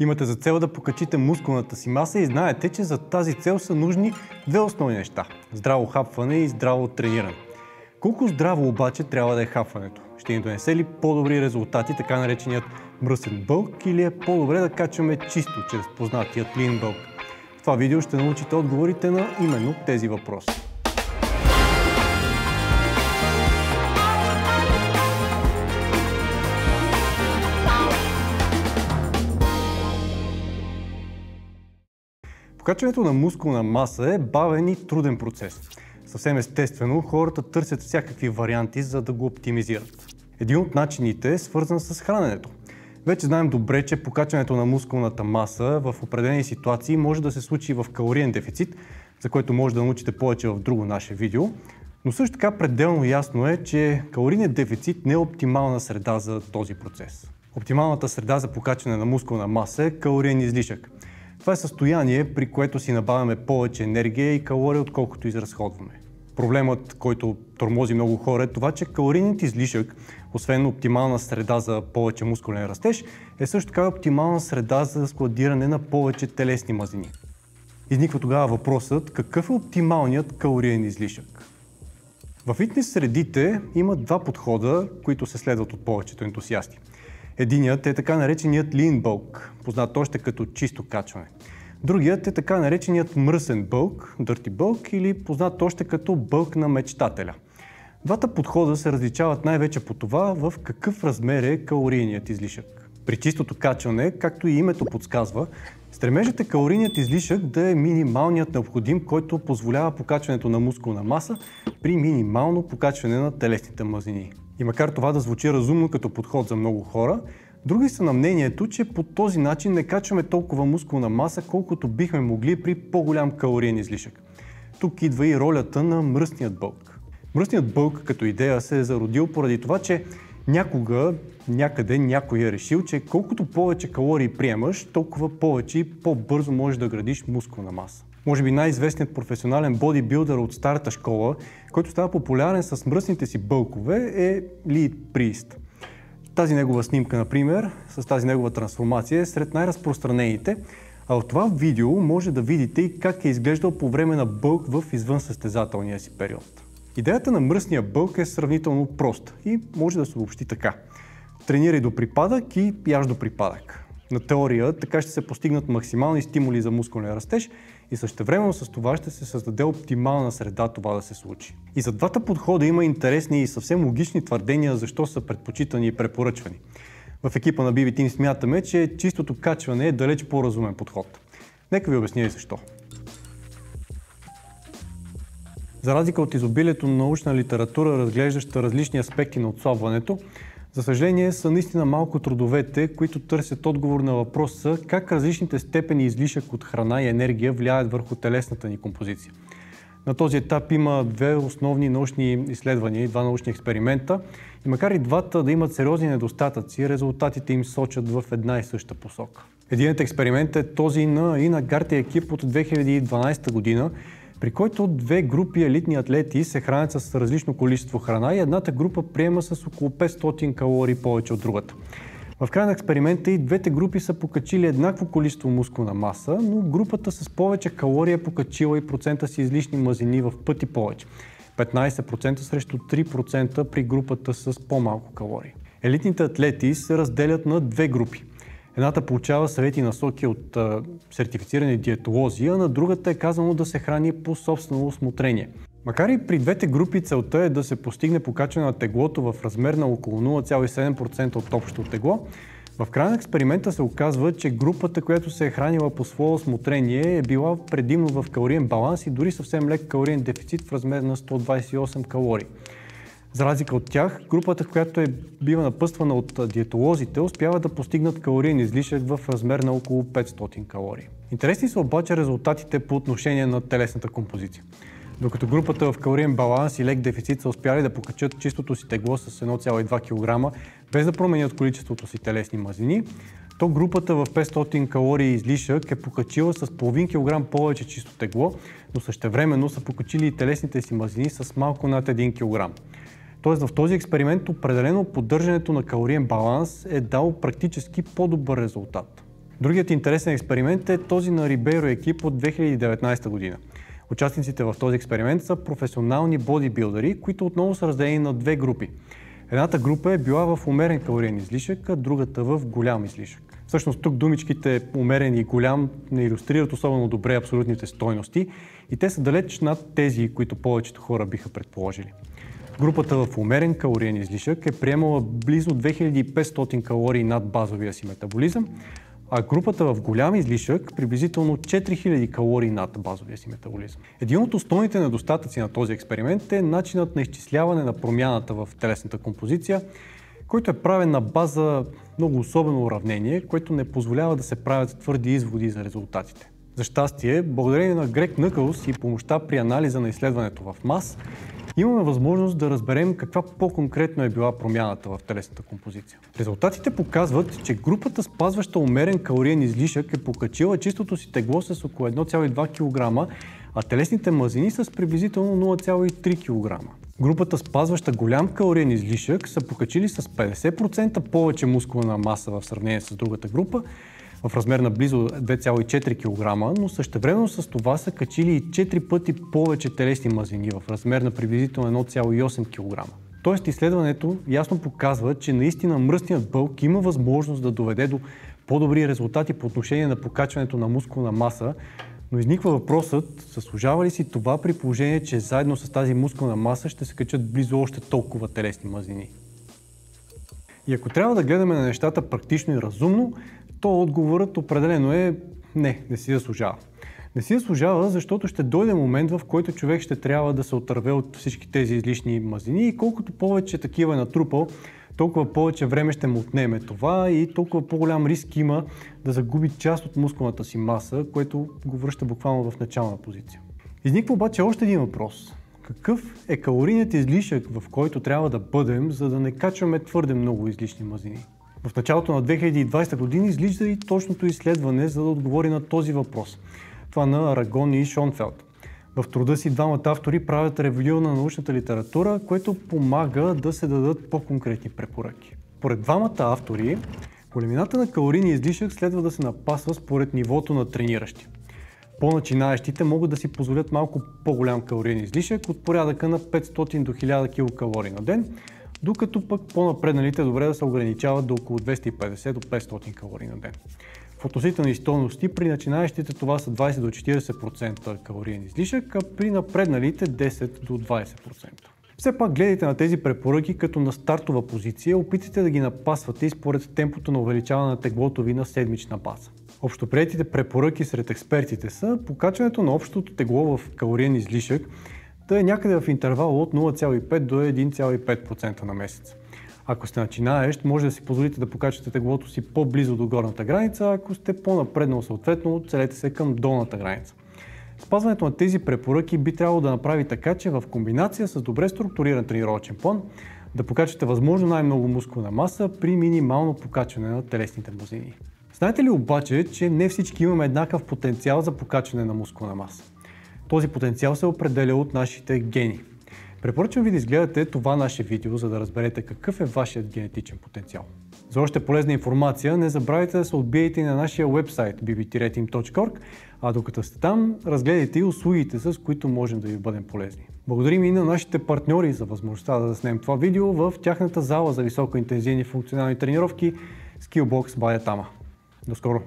Имате за цел да покачите мускулната си маса и знаете, че за тази цел са нужни две основни неща – здраво хапване и здраво трениране. Колко здраво обаче трябва да е хапването? Ще ни донесе ли по-добри резултати, така нареченият мръсен бълк, или е по-добре да качваме чисто чрез познатият lean бълк? В това видео ще научите отговорите на именно тези въпроси. Покачването на мускулна маса е бавен и труден процес. Съвсем естествено, хората търсят всякакви варианти, за да го оптимизират. Един от начините е свързан с храненето. Вече знаем добре, че покачването на мускулната маса в определени ситуации може да се случи в калориен дефицит, за което може да научите повече в друго наше видео. Но също така пределно ясно е, че калорийният дефицит не е оптимална среда за този процес. Оптималната среда за покачване на мускулна маса е калориен излишък. Това е състояние, при което си набавяме повече енергия и калории, отколкото изразходваме. Проблемът, който тормози много хора, е това, че калорийният излишък, освен оптимална среда за повече мускулен растеж, е също така оптимална среда за складиране на повече телесни мазнини. Изниква тогава въпросът: какъв е оптималният калориен излишък? В фитнес средите има два подхода, които се следват от повечето ентусиасти. Единият е така нареченият lean бълк, познат още като чисто качване. Другият е така нареченият мръсен бълк, dirty бълк, или познат още като бълк на мечтателя. Двата подхода се различават най-вече по това в какъв размер е калорийният излишък. При чистото качване, както и името подсказва, стремежът е калорийният излишък да е минималният необходим, който позволява покачването на мускулна маса при минимално покачване на телесните мазнини. И макар това да звучи разумно като подход за много хора, други са на мнението, че по този начин не качваме толкова мускулна маса, колкото бихме могли при по-голям калориен излишък. Тук идва и ролята на мръсният бълк. Мръсният бълк като идея се е зародил поради това, че някога, някъде някой е решил, че колкото повече калории приемаш, толкова повече и по-бързо можеш да градиш мускулна маса. Може би най-известният професионален бодибилдър от старата школа, който става популярен с мръсните си бълкове, е Ли Прист. Тази негова снимка, например, с тази негова трансформация е сред най-разпространените, а в това видео може да видите и как е изглеждал по време на бълк в извънсъстезателния си период. Идеята на мръсния бълк е сравнително проста и може да се обобщи така: тренирай до припадък и яж до припадък. На теория така ще се постигнат максимални стимули за мускулен растеж и същевременно с това ще се създаде оптимална среда това да се случи. И за двата подхода има интересни и съвсем логични твърдения защо са предпочитани и препоръчвани. В екипа на BB Team смятаме, че чистото качване е далеч по-разумен подход. Нека ви обясня и защо. За разлика от изобилието на научна литература, разглеждаща различни аспекти на отслабването, за съжаление са наистина малко трудовете, които търсят отговор на въпроса как различните степени излишък от храна и енергия влияят върху телесната ни композиция. На този етап има две основни научни изследвания и два научни експеримента, и макар и двата да имат сериозни недостатъци, резултатите им сочат в една и съща посока. Единият експеримент е този на Ина Гарт и екип от 2012 година, при който две групи елитни атлети се хранят с различно количество храна и едната група приема с около 500 калории повече от другата. В края на експеримента и двете групи са покачили еднакво количество мускулна маса, но групата с повече калории е покачила и процента си излишни мазнини в пъти повече. 15% срещу 3% при групата с по-малко калории. Елитните атлети се разделят на две групи. Едната получава съвети и насоки от сертифицирани диетолози, а на другата е казано да се храни по собствено усмотрение. Макар и при двете групи целта е да се постигне покачване на теглото в размер на около 0,7% от общото тегло, в края на експеримента се оказва, че групата, която се е хранила по свое усмотрение, е била предимно в калориен баланс и дори съвсем лек калориен дефицит в размер на 128 калории. За разлика от тях, групата, в която бива напъствана от диетолозите, успява да постигнат калориен излишък в размер на около 500 калории. Интересни са обаче резултатите по отношение на телесната композиция. Докато групата в калориен баланс и лек дефицит са успяли да покачат чистото си тегло с 1,2 кг, без да променят количеството си телесни мазнини, то групата в 500 калории излишък е покачила с половин килограм повече чисто тегло, но същевременно са покачили и телесните си мазнини с малко над 1 кг. Тоест в този експеримент определено поддържането на калориен баланс е дало практически по-добър резултат. Другият интересен експеримент е този на Рибейро екип от 2019 година. Участниците в този експеримент са професионални бодибилдъри, които отново са разделени на две групи. Едната група е била в умерен калориен излишък, а другата в голям излишък. Всъщност тук думичките умерен и голям не илюстрират особено добре абсолютните стойности и те са далеч над тези, които повечето хора биха предположили. Групата в умерен калориен излишък е приемала близо 2500 калории над базовия си метаболизъм, а групата в голям излишък приблизително 4000 калории над базовия си метаболизъм. Един от основните недостатъци на този експеримент е начинът на изчисляване на промяната в телесната композиция, който е правен на база много особено уравнение, което не позволява да се правят твърди изводи за резултатите. За щастие, благодарение на Грег Нъкълс и помощта при анализа на изследването в МАС, имаме възможност да разберем каква по-конкретно е била промяната в телесната композиция. Резултатите показват, че групата, спазваща умерен калориен излишък, е покачила чистото си тегло с около 1,2 кг, а телесните мазнини с приблизително 0,3 кг. Групата, спазваща голям калориен излишък, са покачили с 50% повече мускулна маса в сравнение с другата група, в размер на близо 2,4 кг, но същевременно с това са качили и 4 пъти повече телесни мазнини в размер на приблизително 1,8 кг. Тоест изследването ясно показва, че наистина мръсният бълк има възможност да доведе до по-добри резултати по отношение на покачването на мускулна маса, но изниква въпросът, заслужава ли си това при положение, че заедно с тази мускулна маса ще се качат близо още толкова телесни мазнини? И ако трябва да гледаме на нещата практично и разумно, то отговорът определено е не си заслужава. Не си заслужава, защото ще дойде момент, в който човек ще трябва да се отърве от всички тези излишни мазнини и колкото повече такива е натрупал, толкова повече време ще му отнеме това и толкова по-голям риск има да загуби част от мускулната си маса, което го връща буквално в начална позиция. Изниква обаче още един въпрос. Какъв е калорийният излишък, в който трябва да бъдем, за да не качваме твърде много излишни мазнини? В началото на 2020 година излиза и точното изследване, за да отговори на този въпрос. Това на Арагон и Шонфелд. В труда си двамата автори правят ревю на научната литература, което помага да се дадат по-конкретни препоръки. Поред двамата автори, големината на калорийния излишък следва да се напасва според нивото на трениращи. По-начинаещите могат да си позволят малко по-голям калориен излишък от порядъка на 500 до 1000 килокалории на ден, докато пък по-напредналите добре да се ограничават до около 250 до 500 калории на ден. В относителни стойности при начинаещите това са 20 до 40% калориен излишък, а при напредналите 10 до 20%. Все пак гледайте на тези препоръки като на стартова позиция, опитайте да ги напасвате и според темпото на увеличаване на теглото ви на седмична база. Общоприетите препоръки сред експертите са покачването на общото тегло в калориен излишък да е някъде в интервал от 0,5 до 1,5% на месец. Ако сте начинаещ, може да си позволите да покачвате теглото си по-близо до горната граница, ако сте по-напреднал съответно, целете се към долната граница. Спазването на тези препоръки би трябвало да направи така, че в комбинация с добре структуриран тренировъчен план да покачвате възможно най-много мускулна маса при минимално покачване на телесните мазнини. Знаете ли обаче, че не всички имаме еднакъв потенциал за покачване на мускулна маса? Този потенциал се определя от нашите гени. Препоръчвам ви да изгледате това наше видео, за да разберете какъв е вашият генетичен потенциал. За още полезна информация не забравяйте да се отбиете и на нашия уебсайт bb-team.org, а докато сте там, разгледайте и услугите, с които можем да ви бъдем полезни. Благодарим и на нашите партньори за възможността да заснем това видео в тяхната зала за високоинтензивни функционални тренировки Skillbox by Atama. До скоро!